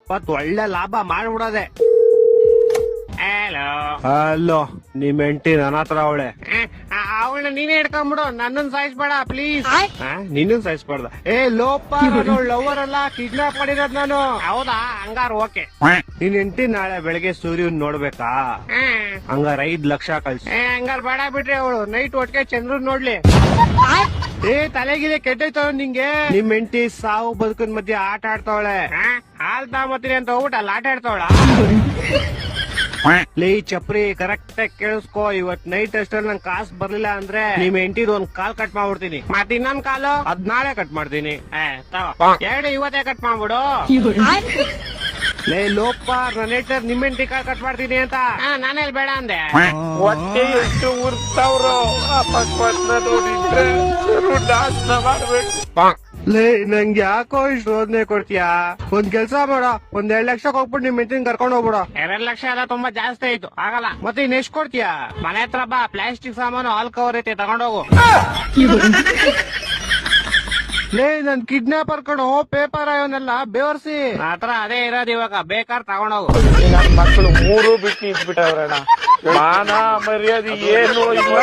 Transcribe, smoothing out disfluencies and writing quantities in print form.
20 ಒಳ್ಳೆ ಲಾಭ ಮಾಡ್ಬಿಡೋದೆ. ಹಲೋ, ಅಲ್ಲೋ ನಿಮ್ ಹೆಂಡತಿ ನನ್ನ ಹತ್ರ ಅವಳೆ. ಅವಳನ್ನ ನೀನೇ ಹಿಡ್ಕೊಂಡ್ಬಿಡು, ನನ್ನನ್ ಸಾಯಿಸ್ಬೇಡ ಪ್ಲೀಸ್. ನಿನ್ನ ಸಾಯಿಸ್ಬಾರ್ದ? ಲೋಪ, ಲವರ್ ಅಲ್ಲ, ಕಿಡ್ನಾಪ್ ಮಾಡಿರೋದ್ ನಾನು. ಹೌದಾ, ಹಂಗಾರ ಓಕೆ. ನಿನ್ ಹೆಂಡತಿ ನಾಳೆ ಬೆಳಗ್ಗೆ ಸೂರ್ಯನ್ ನೋಡ್ಬೇಕಾ? ಹಂಗಾರ 5 ಲಕ್ಷ ಕಳ್ಸಿ. ಹಂಗಾರ ಬೇಡ ಬಿಡ್ರಿ, ಅವಳು ನೈಟ್ ಒಟ್ಟಿಗೆ ಚಂದ್ರನ್ ನೋಡ್ಲಿ. ತಲೆಗಿದೆ ಕೆಟ್ಟೈತ ನಿಂಗೆ? ನಿಮ್ ಹೆಂಡತಿ ಸಾವು ಬದುಕಿನ ಮಧ್ಯೆ ಆಟ ಆಡ್ತಾವಳೆ. ಹಾಲ್ ತಗೊಂಬತ್ತೀನಿ ಅಂತ ಹೋಗ್ಬಿಟ್ಟು ಅಲ್ಲಿ ಆಟ ಆಡ್ತಾವಳ. ಲೇ ಚಪ್ರಿ, ಕರೆಕ್ಟ್ ಆಗಿ ಕೇಳಿಸ್ಕೋ. ಇವತ್ ನೈಟ್ ಅಷ್ಟಲ್ಲಿ ನಂಗೆ ಕಾಸು ಬರ್ಲಿಲ್ಲ ಅಂದ್ರೆ ನಿಮ್ ಹೆಂಡತಿದ್ ಒಂದ್ ಕಾಲ್ ಕಟ್ ಮಾಡ್ಬಿಡ್ತೀನಿ. ಮತ್ ಇನ್ನೊಂದ್ ಕಾಲು ಅದ್ ನಾಳೆ ಕಟ್ ಮಾಡ್ತೀನಿ. ಎರಡು ಇವತ್ತೇ ಕಟ್ ಮಾಡ್ಬಿಡು. ಲೇ ಲೋಪ, ನನ್ನ ಹೆಂಡತಿ ನಿಮ್ ಹೆಂಡತಿ ಕಾಲ್ ಕಟ್ ಮಾಡ್ತೀನಿ ಅಂತ. ನಾನೆಲ್ ಬೇಡ ಅಂದೆ. ಹೊಟ್ಟೆ ಎಷ್ಟು ಉರ್ತಾವ್ರೋ, ಅಪಸ್ಮಾತ್ ನೋಡಿದ್ರೆ ನಾಶನ ಮಾಡ್ಬೇಕು. ಲೇ ನಂಗೆ ಯಾಕೋ ಇಷ್ಟು ರೋದನೆ ಕೊಡ್ತೀಯಾ? ಒಂದ್ ಕೆಲ್ಸ ಮಾಡೋ, ಒಂದ್ 2 ಲಕ್ಷ ಹೋಗ್ಬಿಟ್ಟು ನಿಮ್ ಹೆಂಡತಿನ ಕರ್ಕೊಂಡ್ ಹೋಗ್ಬಿಡು. 2 ಲಕ್ಷ ಎಲ್ಲ ತುಂಬಾ ಜಾಸ್ತಿ ಆಯ್ತು, ಆಗಲ್ಲ. ಮತ್ತೆ ಇನ್ ಎಷ್ಟ್ ಕೊಡ್ತೀಯಾ? ಮನೆ ಹತ್ರ ಬಾ, ಪ್ಲಾಸ್ಟಿಕ್ ಸಾಮಾನು ಹಾಲ್ ಕವರ್ ಐತೆ, ತಗೊಂಡೋಗು. ಲೇ ನನ್ ಕಿಡ್ನಾಪರ್ ಕಣೋ, ಪೇಪರ್ ಅವನ್ನೆಲ್ಲ ಬೇವರ್ಸಿ. ಹತ್ರ ಅದೇ ಇರೋದು ಇವಾಗ, ಬೇಕಾರ್ ತಗೊಂಡೋಗು. ನನ್ ಮಕ್ಕಳು 3 ಬಿಟ್ಟು ನಿಂತ್ಬಿಟ್ಟವ್ರಣ್ಣ. ಮಾನ ಮರ್ಯಾದೆ ಏನು ಇಲ್ಲ.